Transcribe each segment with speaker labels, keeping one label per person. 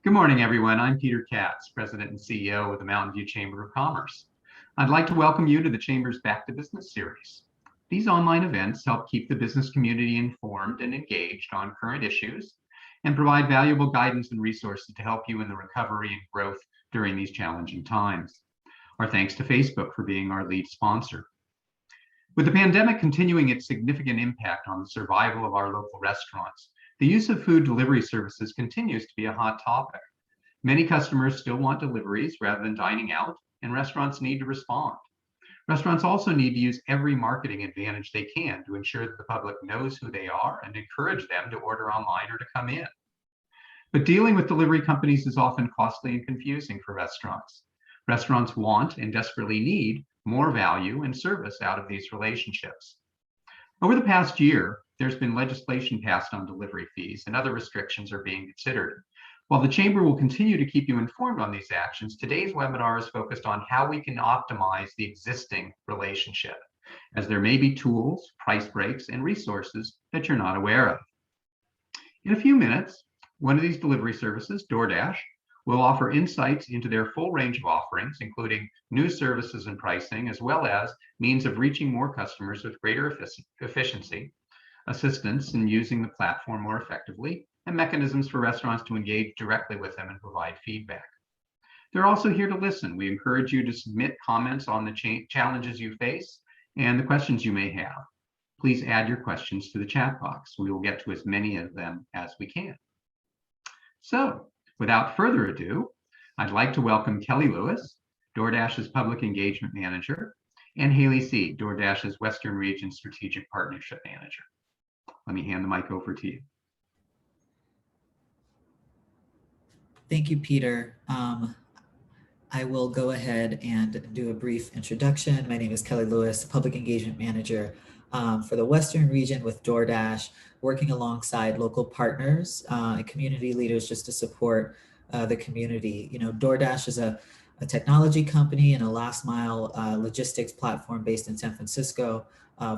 Speaker 1: Good morning, everyone. I'm Peter Katz, President and CEO of the Mountain View Chamber of Commerce. I'd like to welcome you to the Chamber's Back to Business series. These online events help keep the business community informed and engaged on current issues and provide valuable guidance and resources to help you in the recovery and growth during these challenging times. Our thanks to Facebook for being our lead sponsor. With the pandemic continuing its significant impact on the survival of our local restaurants, the use of food delivery services continues to be a hot topic. Many customers still want deliveries rather than dining out, and restaurants need to respond. Restaurants also need to use every marketing advantage they can to ensure that the public knows who they are and encourage them to order online or to come in. But dealing with delivery companies is often costly and confusing for restaurants. Restaurants want and desperately need more value and service out of these relationships. Over the past year, there's been legislation passed on delivery fees and other restrictions are being considered. While the Chamber will continue to keep you informed on these actions, today's webinar is focused on how we can optimize the existing relationship, as there may be tools, price breaks, and resources that you're not aware of. In a few minutes, one of these delivery services, DoorDash, will offer insights into their full range of offerings, including new services and pricing, as well as means of reaching more customers with greater efficiency, assistance in using the platform more effectively, and mechanisms for restaurants to engage directly with them and provide feedback. They're also here to listen. We encourage you to submit comments on the challenges you face and the questions you may have. Please add your questions to the chat box. We will get to as many of them as we can. So, without further ado, I'd like to welcome Kelly Lewis, DoorDash's Public Engagement Manager, and Haley Seed, DoorDash's Western Region Strategic Partnership Manager. Let me hand the mic over to you.
Speaker 2: Thank you, Peter. I will go ahead and do a brief introduction. My name is Kelly Lewis, Public Engagement Manager for the Western region with DoorDash, working alongside local partners and community leaders just to support the community. You know, DoorDash is a technology company and a last mile logistics platform based in San Francisco,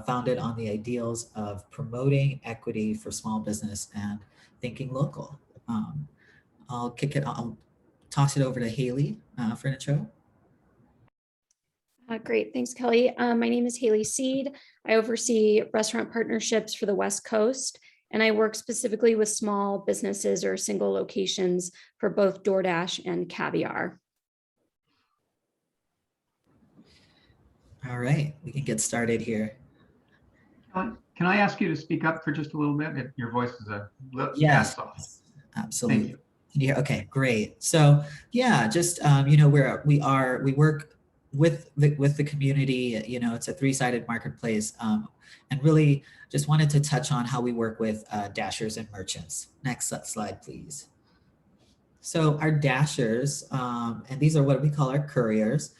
Speaker 2: founded on the ideals of promoting equity for small business and thinking local. I'll toss it over to Haley for an intro.
Speaker 3: Great, thanks, Kelly. My name is Haley Seed. I oversee restaurant partnerships for the West Coast, and I work specifically with small businesses or single locations for both DoorDash and Caviar.
Speaker 2: All right, we can get started here.
Speaker 1: Can I ask you to speak up for just a little bit? Your voice is a little soft.
Speaker 2: Absolutely.
Speaker 1: Thank you.
Speaker 2: Yeah. Okay. Great. So yeah, just you know, we work with the community. You know, it's a three-sided marketplace, and really just wanted to touch on how we work with dashers and merchants. Next slide, please. So our dashers, and these are what we call our couriers.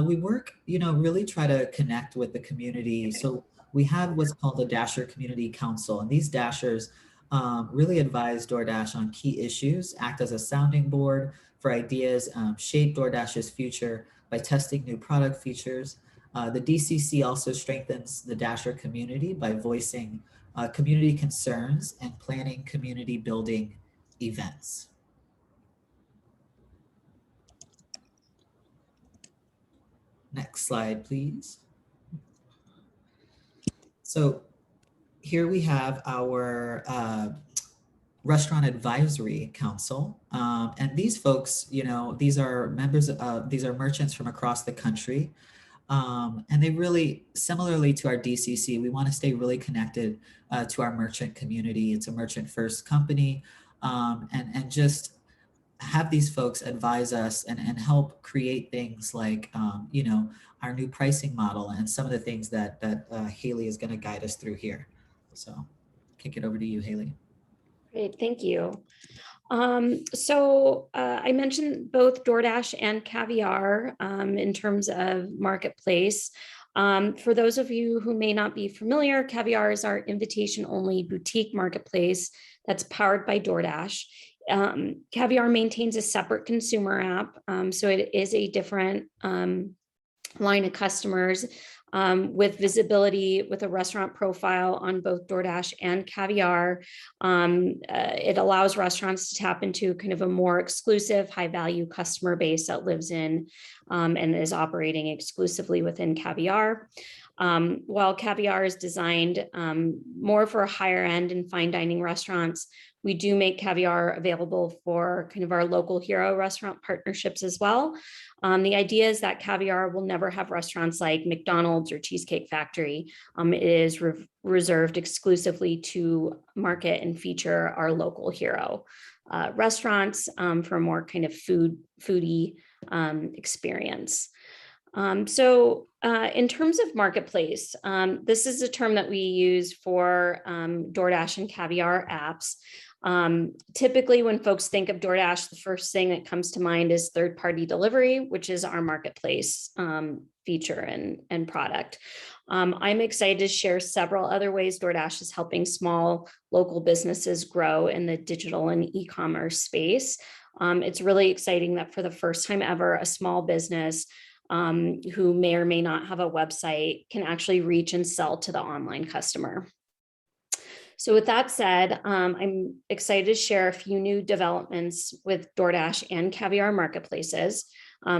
Speaker 2: We work, you know, really try to connect with the community. So we have what's called the Dasher Community Council, and these dashers really advise DoorDash on key issues, act as a sounding board for ideas, shape DoorDash's future by testing new product features. The DCC also strengthens the Dasher community by voicing community concerns and planning community building events. Next slide, please. So here we have our Restaurant Advisory Council. And these folks, you know, these are merchants from across the country. And they really, similarly to our DCC, we want to stay really connected to our merchant community. It's a merchant first company, and just have these folks advise us and help create things like, you know, our new pricing model and some of the things that Haley is going to guide us through here. So kick it over to you, Haley.
Speaker 3: Great, thank you. I mentioned both DoorDash and Caviar in terms of marketplace. For those of you who may not be familiar, Caviar is our invitation-only boutique marketplace that's powered by DoorDash. Caviar maintains a separate consumer app, so it is a different line of customers. with visibility with a restaurant profile on both DoorDash and Caviar. It allows restaurants to tap into kind of a more exclusive, high value customer base that lives in and is operating exclusively within Caviar. While Caviar is designed more for higher end and fine dining restaurants, we do make Caviar available for kind of our local hero restaurant partnerships as well. The idea is that Caviar will never have restaurants like McDonald's or Cheesecake Factory. It is reserved exclusively to market and feature our local hero restaurants for a more kind of foodie experience. In terms of marketplace, this is a term that we use for DoorDash and Caviar apps. Typically, when folks think of DoorDash, the first thing that comes to mind is third-party delivery, which is our marketplace feature and product. I'm excited to share several other ways DoorDash is helping small local businesses grow in the digital and e-commerce space. It's really exciting that for the first time ever, a small business who may or may not have a website can actually reach and sell to the online customer. So with that said, I'm excited to share a few new developments with DoorDash and Caviar Marketplaces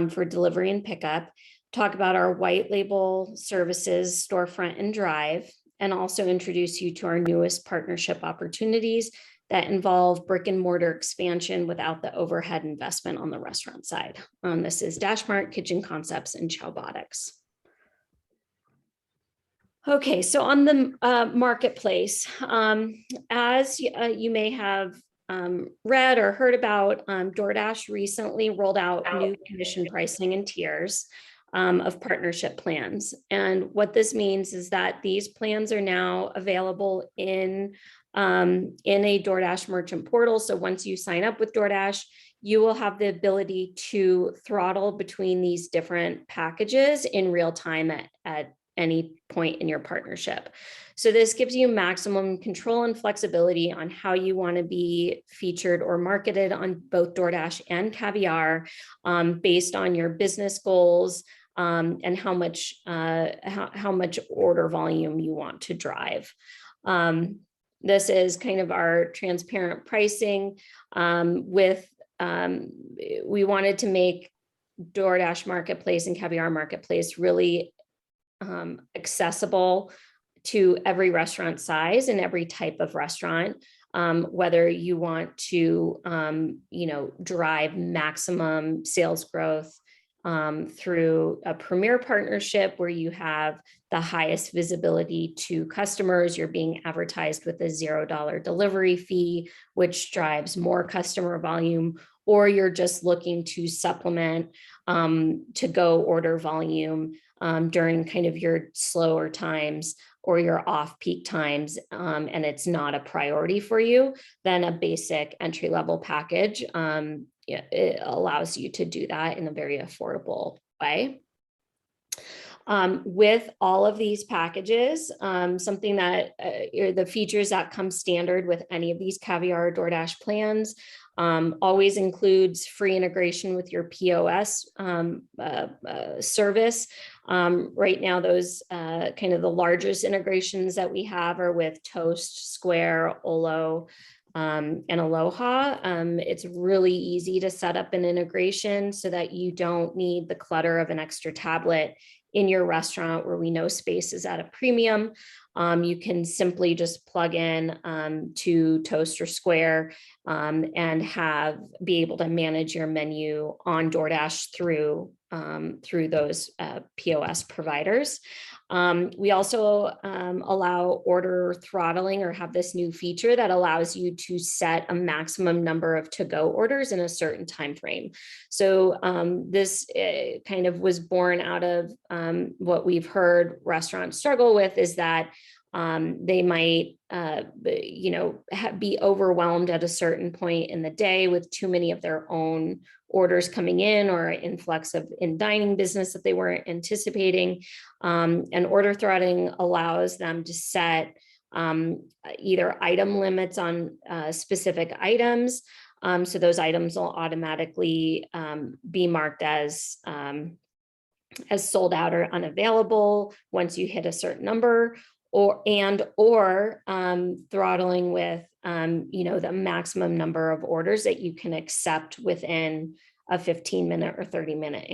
Speaker 3: for delivery and pickup, talk about our white label services, Storefront and Drive, and also introduce you to our newest partnership opportunities that involve brick and mortar expansion without the overhead investment on the restaurant side. This is DashMart, Kitchen Concepts, and Chowbotics. Okay, so on the marketplace, as you may have read or heard about, DoorDash recently rolled out new commission pricing and tiers of partnership plans. And what this means is that these plans are now available in a DoorDash merchant portal. So once you sign up with DoorDash, you will have the ability to throttle between these different packages in real time at any point in your partnership. So this gives you maximum control and flexibility on how you want to be featured or marketed on both DoorDash and Caviar based on your business goals and how much order volume you want to drive. This is kind of our transparent pricing we wanted to make DoorDash Marketplace and Caviar Marketplace really accessible to every restaurant size and every type of restaurant, whether you want to, drive maximum sales growth through a premier partnership where you have the highest visibility to customers, you're being advertised with a $0 delivery fee, which drives more customer volume, or you're just looking to supplement to go order volume during kind of your slower times or your off-peak times, and it's not a priority for you, then a basic entry-level package it allows you to do that in a very affordable way. With all of these packages, something that the features that come standard with any of these Caviar or DoorDash plans always includes free integration with your POS service. Right now, those kind of the largest integrations that we have are with Toast, Square, Olo, and Aloha. It's really easy to set up an integration so that you don't need the clutter of an extra tablet in your restaurant where we know space is at a premium. You can simply just plug in to Toast or Square and be able to manage your menu on DoorDash through those POS providers. We also allow order throttling or have this new feature that allows you to set a maximum number of to-go orders in a certain time frame. So this kind of was born out of what we've heard restaurants struggle with is that they might, be overwhelmed at a certain point in the day with too many of their own orders coming in or influx of in-dining business that they weren't anticipating. And order throttling allows them to set either item limits on specific items. So those items will automatically be marked as as sold out or unavailable once you hit a certain number, or throttling with the maximum number of orders that you can accept within a 15-minute or 30-minute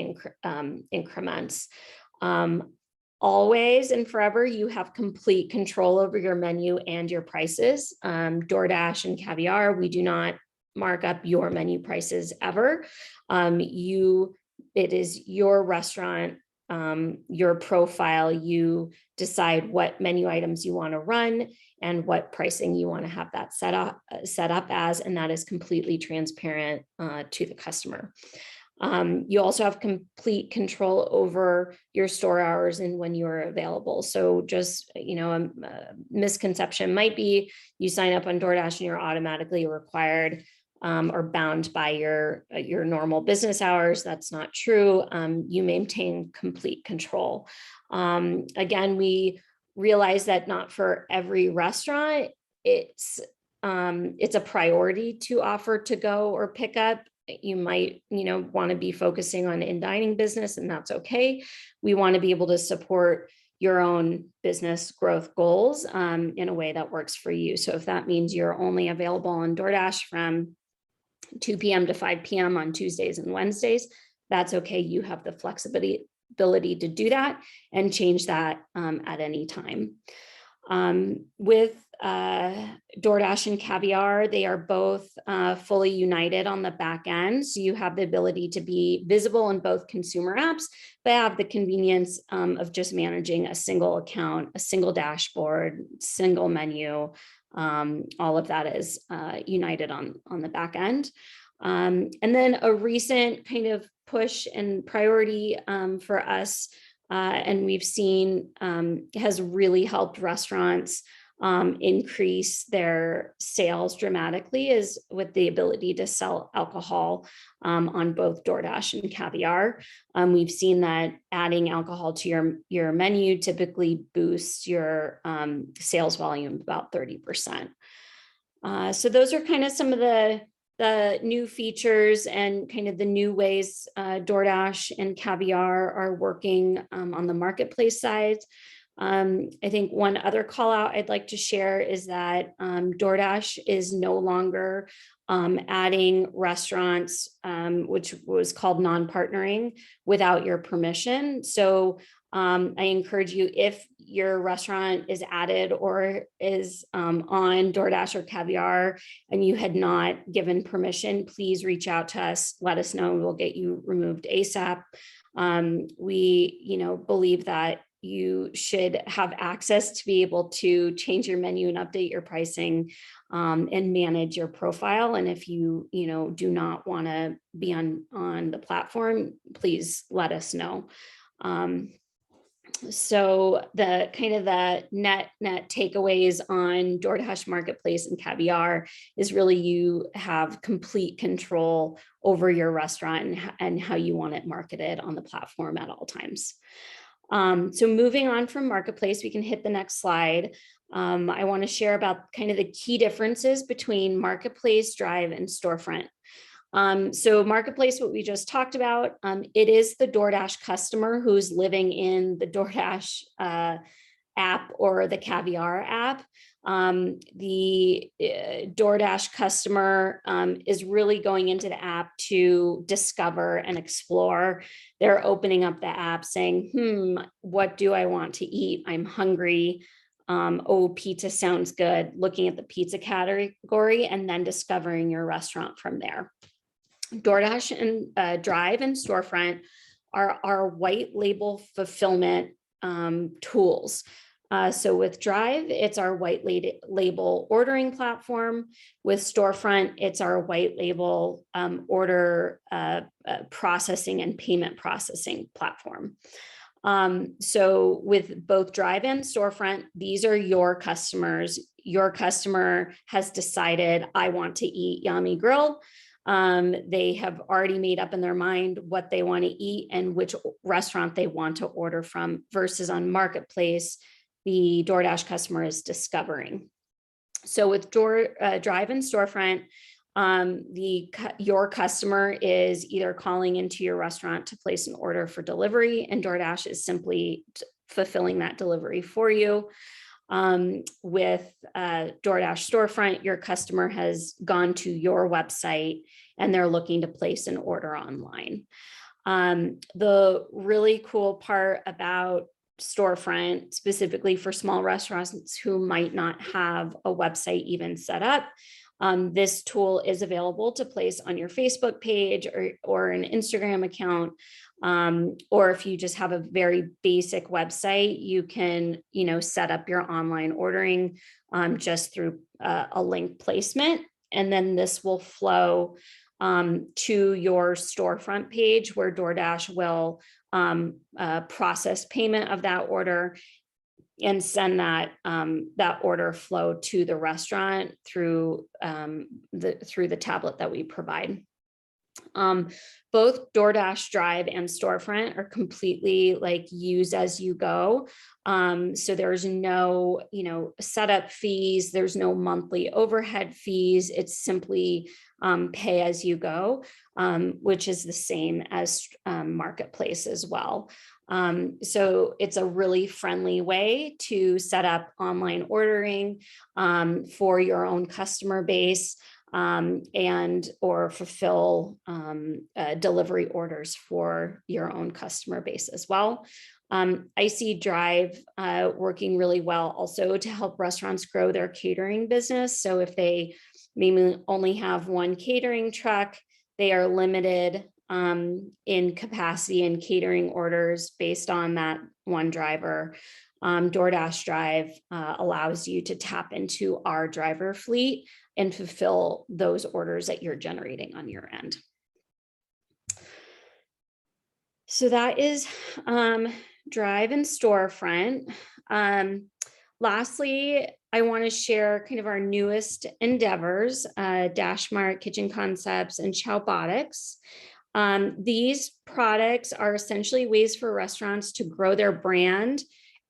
Speaker 3: increments. Always and forever, you have complete control over your menu and your prices. DoorDash and Caviar, we do not mark up your menu prices ever. It is your restaurant, your profile. You decide what menu items you want to run and what pricing you want to have that set up as, and that is completely transparent to the customer. You also have complete control over your store hours and when you're available. So just, a misconception might be you sign up on DoorDash and you're automatically required or bound by your normal business hours. That's not true. You maintain complete control. Again, we realize that not for every restaurant, it's a priority to offer to go or pick up. You might, want to be focusing on in-dining business, and that's okay. We want to be able to support your own business growth goals in a way that works for you. So if that means you're only available on DoorDash from 2 p.m. to 5 p.m. on Tuesdays and Wednesdays, that's okay. You have the flexibility to do that and change that at any time. With DoorDash and Caviar, they are both fully united on the back end. So you have the ability to be visible in both consumer apps, but have the convenience of just managing a single account, a single dashboard, single menu. All of that is united on the back end. And then a recent kind of push and priority for us, and we've seen has really helped restaurants increase their sales dramatically, is with the ability to sell alcohol on both DoorDash and Caviar. We've seen that adding alcohol to your menu typically boosts your sales volume about 30%. So those are kind of some of the new features and kind of the new ways DoorDash and Caviar are working on the marketplace side. I think one other call out I'd like to share is that DoorDash is no longer adding restaurants, which was called non-partnering, without your permission. So I encourage you, if your restaurant is added or is on DoorDash or Caviar and you had not given permission, please reach out to us, let us know, and we'll get you removed ASAP. We, believe that you should have access to be able to change your menu and update your pricing and manage your profile. And if you, do not want to be on the platform, please let us know. So the kind of the net takeaways on DoorDash Marketplace and Caviar is really you have complete control over your restaurant and how you want it marketed on the platform at all times. So moving on from Marketplace, we can hit the next slide. I want to share about kind of the key differences between Marketplace, Drive, and Storefront. So Marketplace, what we just talked about, it is the DoorDash customer who's living in the DoorDash app or the Caviar app. The DoorDash customer is really going into the app to discover and explore. They're opening up the app saying, what do I want to eat? I'm hungry. Oh, pizza sounds good. Looking at the pizza category and then discovering your restaurant from there. DoorDash and Drive and Storefront are our white label fulfillment tools. So with Drive, it's our white label ordering platform. With Storefront, it's our white label order processing and payment processing platform. So with both Drive and Storefront, these are your customers. Your customer has decided, I want to eat Yummy Grill. They have already made up in their mind what they want to eat and which restaurant they want to order from, versus on Marketplace, the DoorDash customer is discovering. So with Drive and Storefront, Your customer is either calling into your restaurant to place an order for delivery, and DoorDash is simply fulfilling that delivery for you. With DoorDash Storefront, your customer has gone to your website and they're looking to place an order online. The really cool part about Storefront, specifically for small restaurants who might not have a website even set up, this tool is available to place on your Facebook page or an Instagram account. Or if you just have a very basic website, you can, set up your online ordering just through a link placement. And then this will flow to your storefront page where DoorDash will process payment of that order and send that order flow to the restaurant through the tablet that we provide. Both DoorDash Drive and Storefront are completely like use as you go. So there's no, setup fees. There's no monthly overhead fees. It's simply pay as you go, which is the same as Marketplace as well. So it's a really friendly way to set up online ordering for your own customer base. Or fulfill delivery orders for your own customer base as well. I see Drive working really well also to help restaurants grow their catering business. So if they maybe only have one catering truck, they are limited in capacity and catering orders based on that one driver. DoorDash Drive allows you to tap into our driver fleet and fulfill those orders that you're generating on your end. So that is Drive and Storefront. Lastly, I want to share kind of our newest endeavors, DashMart, Kitchen Concepts, and Chowbotics. These products are essentially ways for restaurants to grow their brand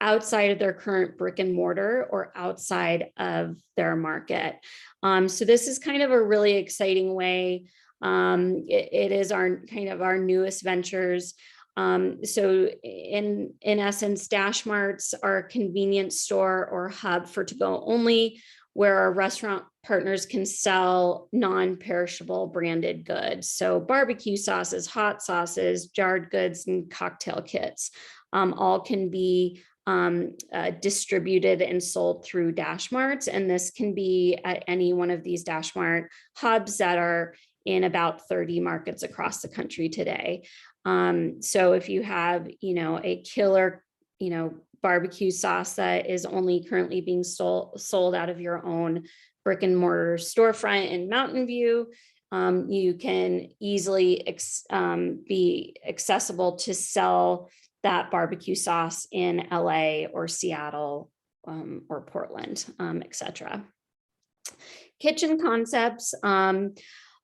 Speaker 3: outside of their current brick and mortar or outside of their market. So this is kind of a really exciting way. It is our newest ventures. So in essence, DashMarts are a convenience store or hub for to-go only, where our restaurant partners can sell non-perishable branded goods. So barbecue sauces, hot sauces, jarred goods, and cocktail kits all can be distributed and sold through DashMarts. And this can be at any one of these DashMart hubs that are in about 30 markets across the country today. So if you have, a killer, barbecue sauce that is only currently being sold out of your own brick and mortar storefront in Mountain View, you can easily be accessible to sell that barbecue sauce in LA or Seattle or Portland, etc. Kitchen Concepts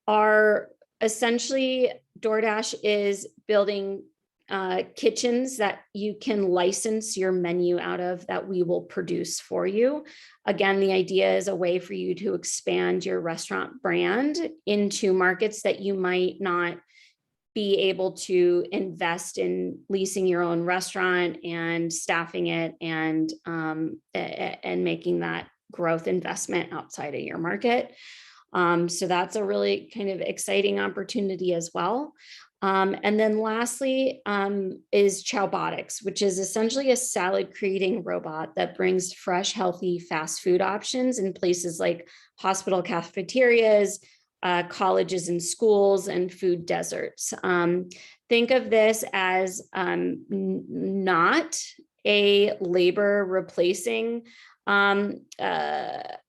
Speaker 3: are essentially, DoorDash is building kitchens that you can license your menu out of that we will produce for you. Again, the idea is a way for you to expand your restaurant brand into markets that you might not be able to invest in leasing your own restaurant and staffing it and making that growth investment outside of your market. So that's a really kind of exciting opportunity as well. And then lastly is Chowbotics, which is essentially a salad creating robot that brings fresh, healthy fast food options in places like hospital cafeterias, colleges and schools, and food deserts. Think of this as not a labor replacing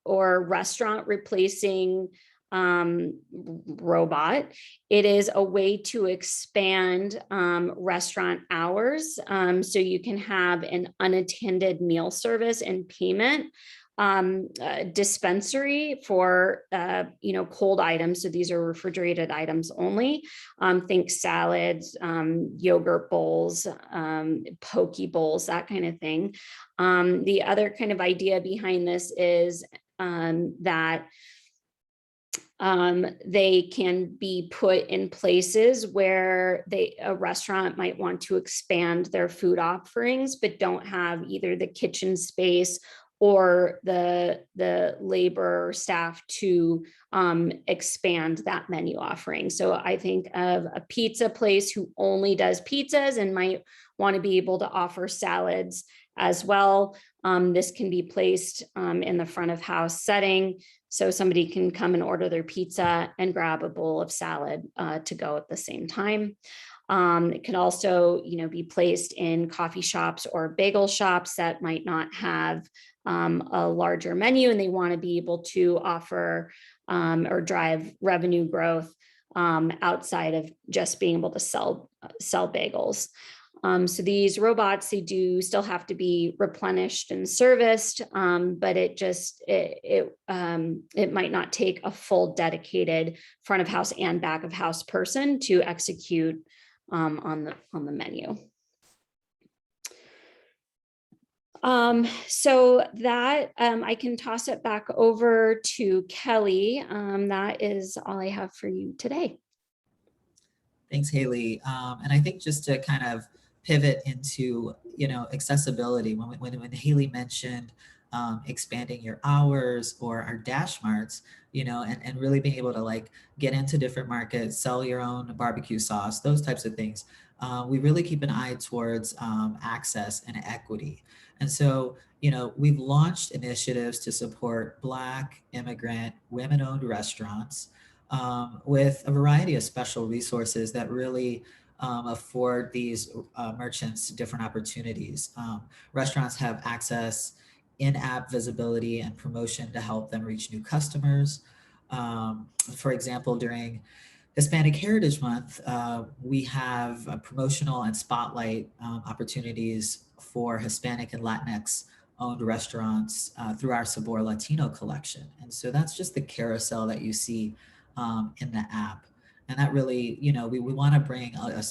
Speaker 3: or restaurant replacing robot. It is a way to expand restaurant hours so you can have an unattended meal service and payment dispensary for cold items. So these are refrigerated items only. Think salads, yogurt bowls, poke bowls, that kind of thing. The other kind of idea behind this is that They can be put in places where a restaurant might want to expand their food offerings, but don't have either the kitchen space or the labor or staff to expand that menu offering. So I think of a pizza place who only does pizzas and might want to be able to offer salads as well. This can be placed in the front of house setting, so somebody can come and order their pizza and grab a bowl of salad to go at the same time. It can also, be placed in coffee shops or bagel shops that might not have a larger menu, and they want to be able to offer or drive revenue growth outside of just being able to sell bagels. So these robots, they do still have to be replenished and serviced, but it might not take a full dedicated front of house and back of house person to execute on the menu. So that I can toss it back over to Kelly. That is all I have for you today.
Speaker 2: Thanks, Haley. And I think just to kind of pivot into, accessibility, when Haley mentioned expanding your hours or our dash marts, and really being able to get into different markets, sell your own barbecue sauce, those types of things. We really keep an eye towards access and equity. And so, we've launched initiatives to support Black, immigrant, women-owned restaurants with a variety of special resources that really afford these merchants different opportunities. Restaurants have access, in-app visibility and promotion to help them reach new customers. For example, during Hispanic Heritage Month, we have promotional and spotlight opportunities for Hispanic and Latinx owned restaurants through our Sabor Latino collection. And so that's just the carousel that you see in the app. And that really, we want to bring a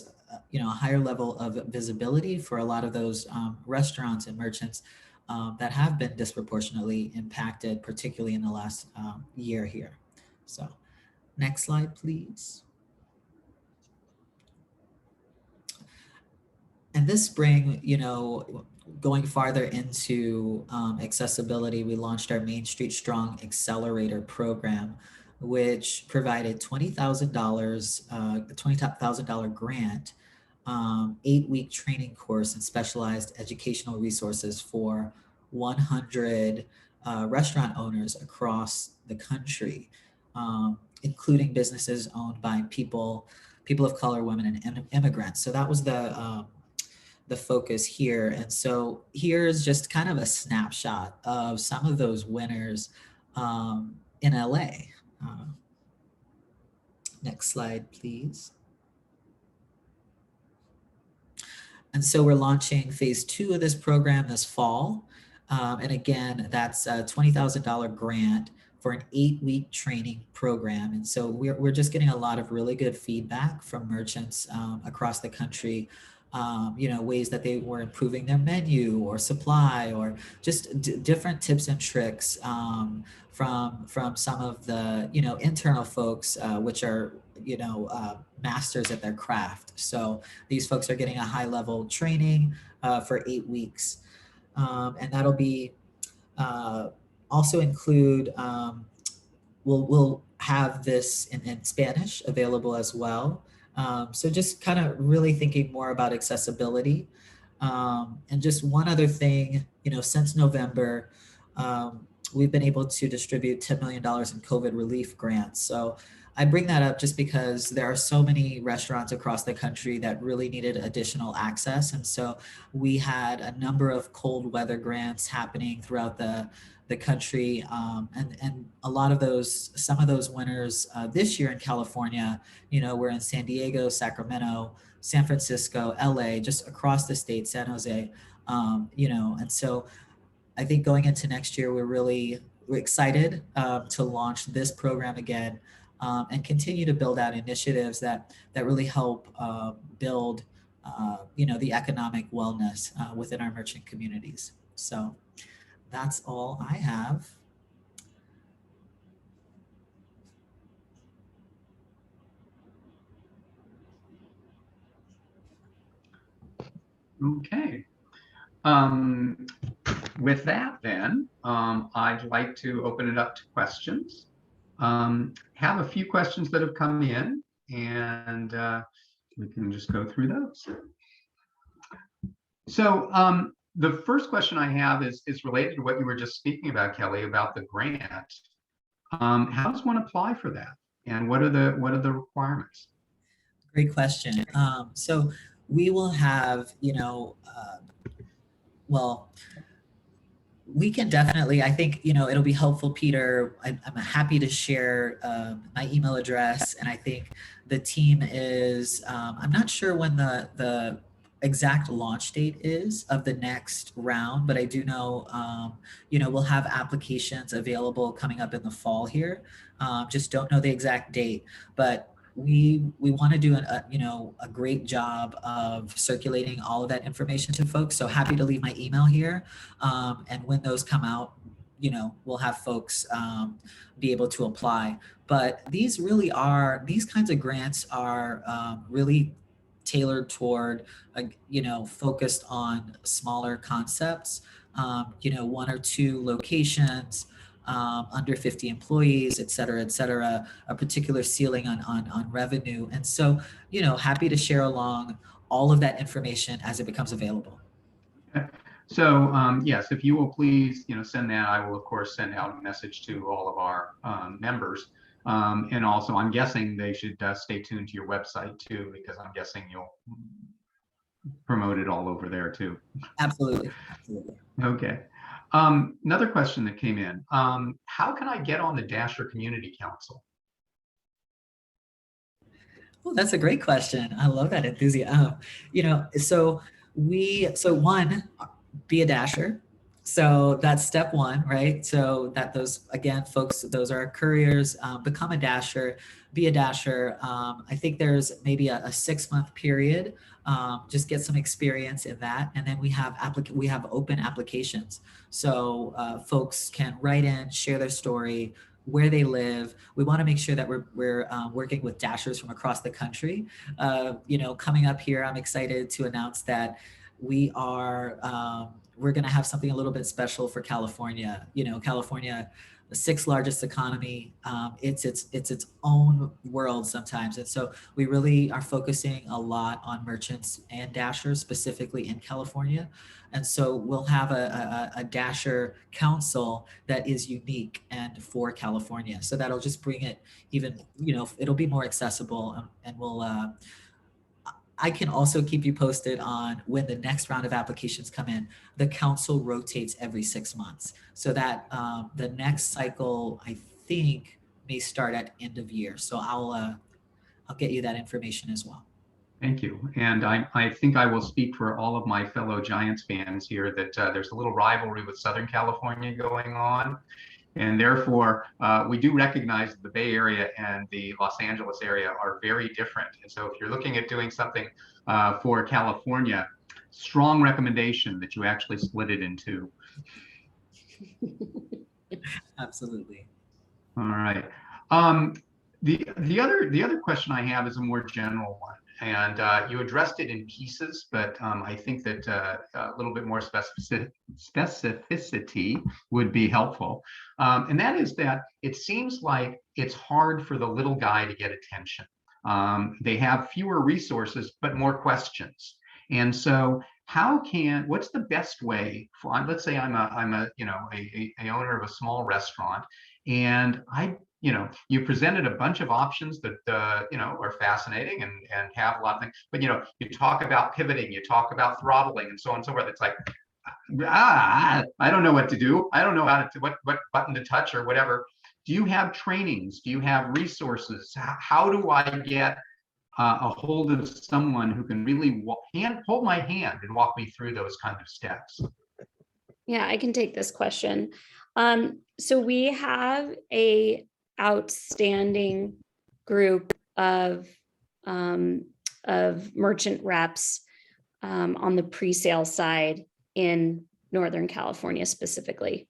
Speaker 2: higher level of visibility for a lot of those restaurants and merchants that have been disproportionately impacted, particularly in the last year here. So next slide, please. And this spring, going farther into accessibility, we launched our Main Street Strong Accelerator program, which provided $20,000 grant, 8-week training course and specialized educational resources for 100 restaurant owners across the country, including businesses owned by people of color, women, and immigrants. So that was the focus here. And so here's just kind of a snapshot of some of those winners in LA. Next slide, please. And so we're launching phase 2 of this program this fall. And again, that's a $20,000 grant for an 8-week training program. And so we're just getting a lot of really good feedback from merchants across the country, ways that they were improving their menu or supply, or just different tips and tricks from some of the, internal folks, which are, masters at their craft. So these folks are getting a high level training for 8 weeks. And that'll be also include, we'll have this in Spanish available as well. So just kind of really thinking more about accessibility. And just one other thing, since November, we've been able to distribute $10 million in COVID relief grants. So I bring that up just because there are so many restaurants across the country that really needed additional access. And so we had a number of cold weather grants happening throughout the country. And a lot of some of those winners this year in California, we're in San Diego, Sacramento, San Francisco, LA, just across the state, San Jose, and so I think going into next year, we're excited to launch this program again and continue to build out initiatives that really help build, the economic wellness within our merchant communities. So that's all I have.
Speaker 1: Okay. Um, with that, then, I'd like to open it up to questions. Have a few questions that have come in, and we can just go through those. So the first question I have is related to what you were just speaking about, Kelly, about the grant. How does one apply for that, and what are the requirements?
Speaker 2: Great question. So we will have, well, we can definitely, I think, it'll be helpful, Peter. I'm happy to share my email address. And I think the team is, I'm not sure when the exact launch date is of the next round, but I do know, we'll have applications available coming up in the fall here. Just don't know the exact date, but we want to do a great job of circulating all of that information to folks. So happy to leave my email here. And when those come out, we'll have folks be able to apply. But these kinds of grants are really tailored toward, focused on smaller concepts, one or two locations, under 50 employees, et cetera, a particular ceiling on revenue. And so, happy to share along all of that information as it becomes available.
Speaker 1: So yes, if you will please, send that. I will of course send out a message to all of our members, and also I'm guessing they should stay tuned to your website too, because I'm guessing you'll promote it all over there too.
Speaker 2: Absolutely.
Speaker 1: Okay. Another question that came in: how can I get on the Dasher Community Council?
Speaker 2: Oh, that's a great question. I love that enthusiasm. So one, be a Dasher. So that's step one, right? So that those, again, folks, those are our couriers. Become a Dasher, be a Dasher. I think there's maybe a 6-month period. Just get some experience in that, and then we have open applications. So folks can write in, share their story, where they live. We want to make sure that we're working with Dashers from across the country. Coming up here, I'm excited to announce that we are we're going to have something a little bit special for California. California, the 6th largest economy. It's its own world sometimes. And so we really are focusing a lot on merchants and Dashers, specifically in California. And so we'll have a Dasher council that is unique and for California. So that'll just bring it even, it'll be more accessible, and we'll, I can also keep you posted on when the next round of applications come in. The council rotates every 6 months, so that the next cycle, I think, may start at end of year. So I'll get you that information as well.
Speaker 1: Thank you. And I think I will speak for all of my fellow Giants fans here that there's a little rivalry with Southern California going on. And therefore, we do recognize that the Bay Area and the Los Angeles area are very different. And so if you're looking at doing something for California, strong recommendation that you actually split it in two.
Speaker 2: Absolutely.
Speaker 1: All right. The other question I have is a more general one. And you addressed it in pieces, but I think that a little bit more specificity would be helpful. And that is that it seems like it's hard for the little guy to get attention. They have fewer resources, but more questions. And so what's the best way for, let's say I'm a owner of a small restaurant, and you presented a bunch of options that are fascinating and have a lot of things, but you talk about pivoting, you talk about throttling, and so on and so forth. It's like, I don't know what to do. I don't know what button to touch or whatever. Do you have trainings? Do you have resources? How do I get a hold of someone who can really hold my hand and walk me through those kind of steps?
Speaker 3: Yeah, I can take this question. So we have a outstanding group of merchant reps on the pre-sale side in Northern California specifically.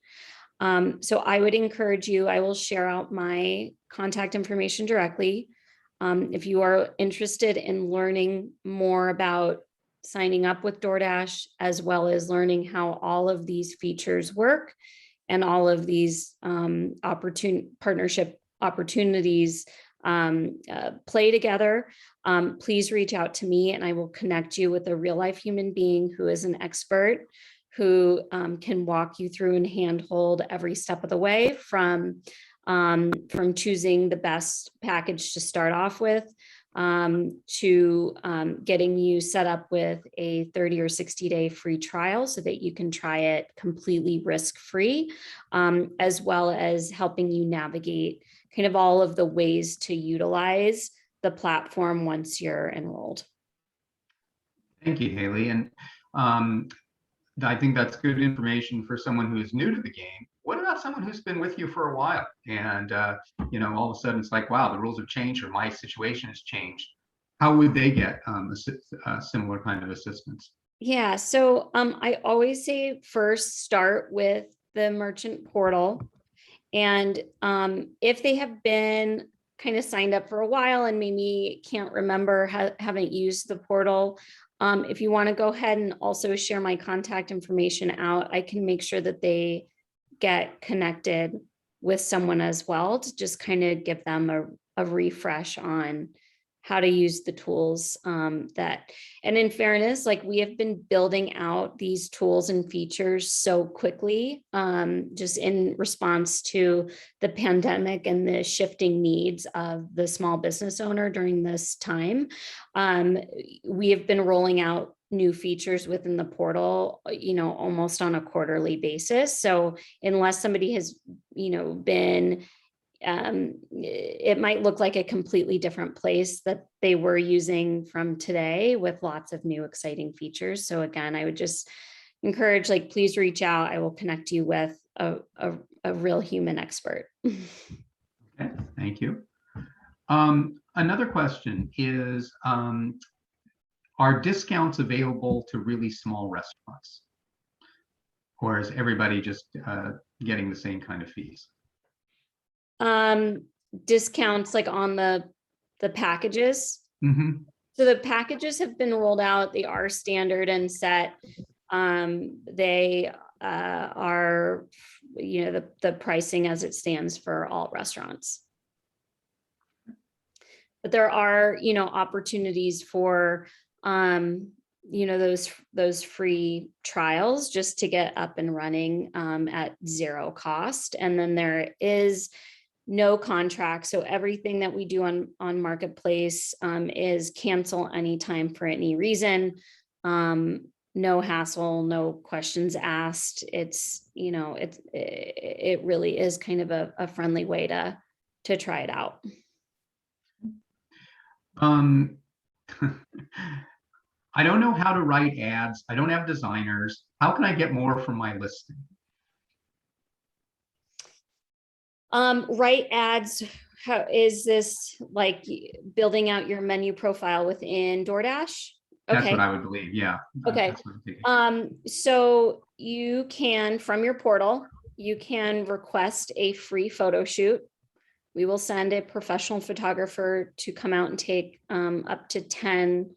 Speaker 3: So I would encourage you, I will share out my contact information directly. If you are interested in learning more about signing up with DoorDash, as well as learning how all of these features work and all of these partnership opportunities play together, please reach out to me and I will connect you with a real life human being who is an expert, who can walk you through and handhold every step of the way from choosing the best package to start off with, to getting you set up with a 30 or 60-day free trial so that you can try it completely risk-free, as well as helping you navigate kind of all of the ways to utilize the platform once you're enrolled.
Speaker 1: Thank you, Haley. And I think that's good information for someone who is new to the game. What about someone who's been with you for a while and all of a sudden it's like, wow, the rules have changed or my situation has changed? How would they get a similar kind of assistance?
Speaker 3: Yeah, so I always say first start with the merchant portal. And if they have been kind of signed up for a while and maybe can't remember, haven't used the portal, if you want to go ahead and also share my contact information out, I can make sure that they get connected with someone as well to just kind of give them a refresh on how to use the tools and in fairness, like we have been building out these tools and features so quickly, just in response to the pandemic and the shifting needs of the small business owner during this time. We have been rolling out new features within the portal, almost on a quarterly basis. So unless somebody has, been it might look like a completely different place that they were using from today with lots of new exciting features. So again, I would just encourage, please reach out. I will connect you with a real human expert.
Speaker 1: Okay, thank you. Another question is, are discounts available to really small restaurants? Or is everybody just getting the same kind of fees?
Speaker 3: Discounts on the packages.
Speaker 1: Mm-hmm.
Speaker 3: So the packages have been rolled out. They are standard and set. They are, the pricing as it stands for all restaurants. But there are, opportunities for, those free trials just to get up and running at zero cost. And then there is no contract. So everything that we do on Marketplace is cancel anytime for any reason. No hassle, no questions asked. It's, it really is kind of a friendly way to try it out.
Speaker 1: I don't know how to write ads. I don't have designers. How can I get more from my listing?
Speaker 3: Write ads. How is this building out your menu profile within DoorDash?
Speaker 1: That's what I would believe. Yeah.
Speaker 3: Okay. So you can, from your portal, you can request a free photo shoot. We will send a professional photographer to come out and take up to 10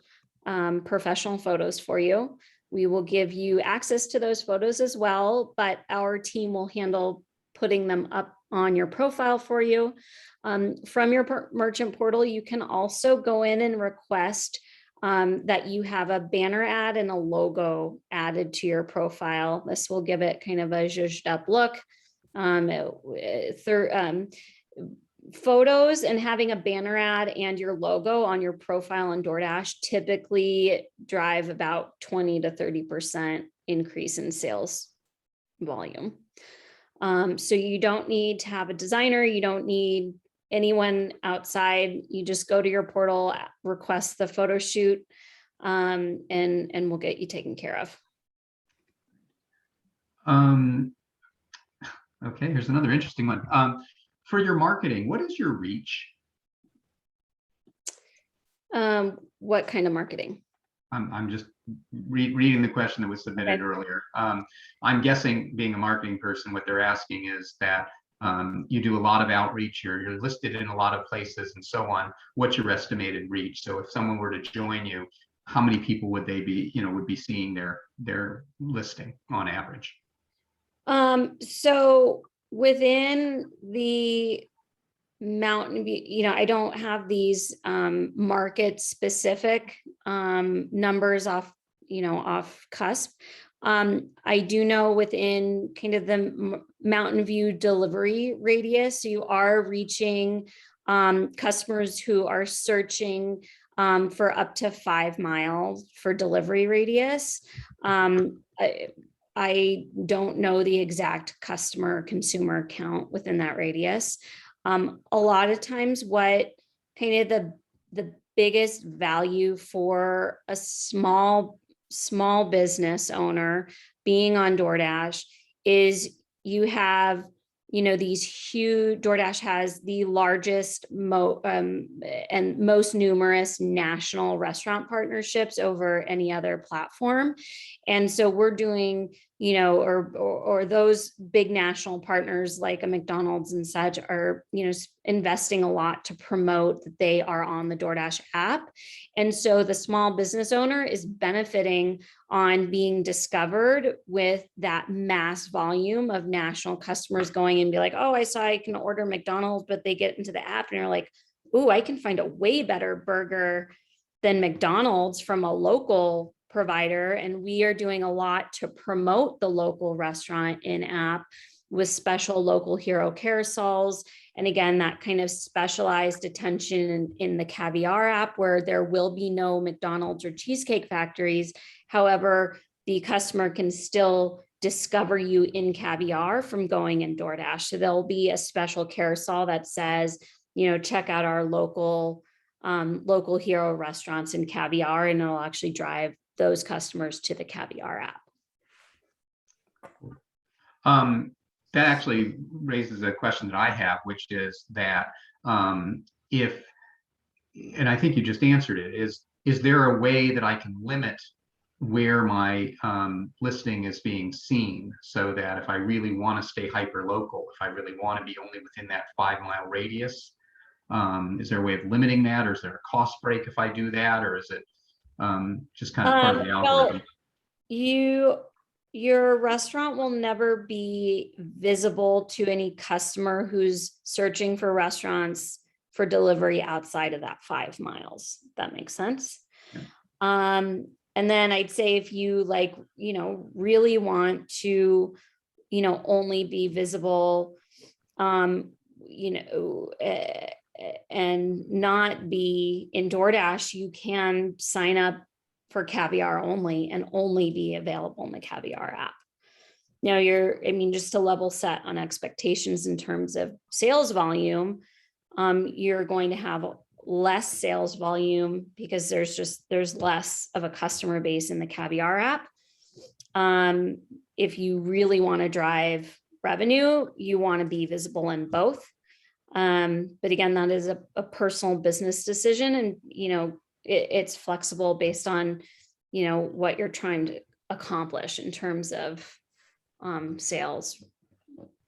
Speaker 3: professional photos for you. We will give you access to those photos as well, but our team will handle putting them up on your profile for you. From your merchant portal, you can also go in and request that you have a banner ad and a logo added to your profile. This will give it kind of a zhuzhed up look. Photos and having a banner ad and your logo on your profile on DoorDash typically drive about 20 to 30% increase in sales volume. So you don't need to have a designer. You don't need anyone outside. You just go to your portal, request the photo shoot, and we'll get you taken care of.
Speaker 1: Okay, here's another interesting one. For your marketing, what is your reach?
Speaker 3: What kind of marketing?
Speaker 1: I'm just reading the question that was submitted earlier. I'm guessing, being a marketing person, what they're asking is that you do a lot of outreach, you're listed in a lot of places and so on. What's your estimated reach? So if someone were to join you, how many people would they be, would be seeing their listing on average?
Speaker 3: So within the Mountain View, I don't have these market specific numbers off cusp. I do know within kind of the Mountain View delivery radius, you are reaching customers who are searching for up to 5 miles for delivery radius. I don't know the exact consumer count within that radius. A lot of times what kind of the biggest value for a small business owner being on DoorDash is you have, these huge, DoorDash has the largest and most numerous national restaurant partnerships over any other platform. And so we're doing, or those big national partners like a McDonald's and such are, investing a lot to promote that they are on the DoorDash app. And so the small business owner is benefiting on being discovered with that mass volume of national customers going and be like, oh, I saw I can order McDonald's, but they get into the app and you're like, oh, I can find a way better burger than McDonald's from a local provider. And we are doing a lot to promote the local restaurant in app with special local hero carousels. And again, that kind of specialized attention in the Caviar app where there will be no McDonald's or Cheesecake Factories. However, the customer can still discover you in Caviar from going in DoorDash. So there'll be a special carousel that says, check out our local hero restaurants in Caviar, and it'll actually drive those customers to the Caviar app.
Speaker 1: That actually raises a question that I have, which is that and I think you just answered it, is there a way that I can limit where my listing is being seen so that if I really want to stay hyper local, if I really want to be only within that 5-mile radius, is there a way of limiting that, or is there a cost break if I do that, or is it just kind of part of the algorithm?
Speaker 3: Your restaurant will never be visible to any customer who's searching for restaurants for delivery outside of that 5 miles. That makes sense.
Speaker 1: Yeah.
Speaker 3: And then I'd say if you really want to, only be visible, and not be in DoorDash, you can sign up for Caviar only and only be available in the Caviar app. Now just to level set on expectations in terms of sales volume, you're going to have less sales volume because there's less of a customer base in the Caviar app. If you really want to drive revenue, you want to be visible in both. But again, that is a personal business decision, and it's flexible based on what you're trying to accomplish in terms of sales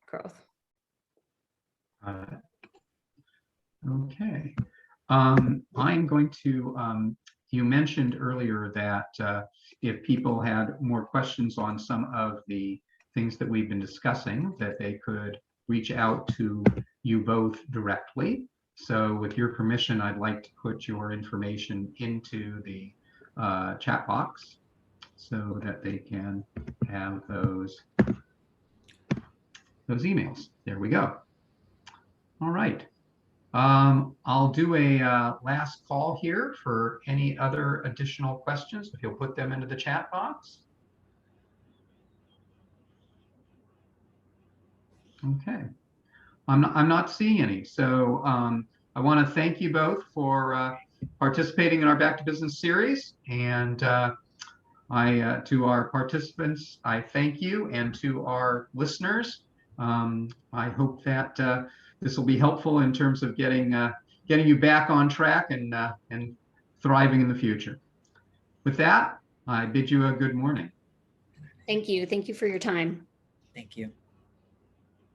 Speaker 3: growth.
Speaker 1: Okay. I'm going to, you mentioned earlier that if people had more questions on some of the things that we've been discussing, that they could reach out to you both directly. So with your permission, I'd like to put your information into the chat box so that they can have those emails. There we go. All right. I'll do a last call here for any other additional questions, if you'll put them into the chat box. Okay. I'm not seeing any. So I want to thank you both for participating in our Back to Business series. And to our participants, I thank you. And to our listeners, I hope that this will be helpful in terms of getting you back on track and thriving in the future. With that, I bid you a good morning.
Speaker 3: Thank you. Thank you for your time.
Speaker 2: Thank you.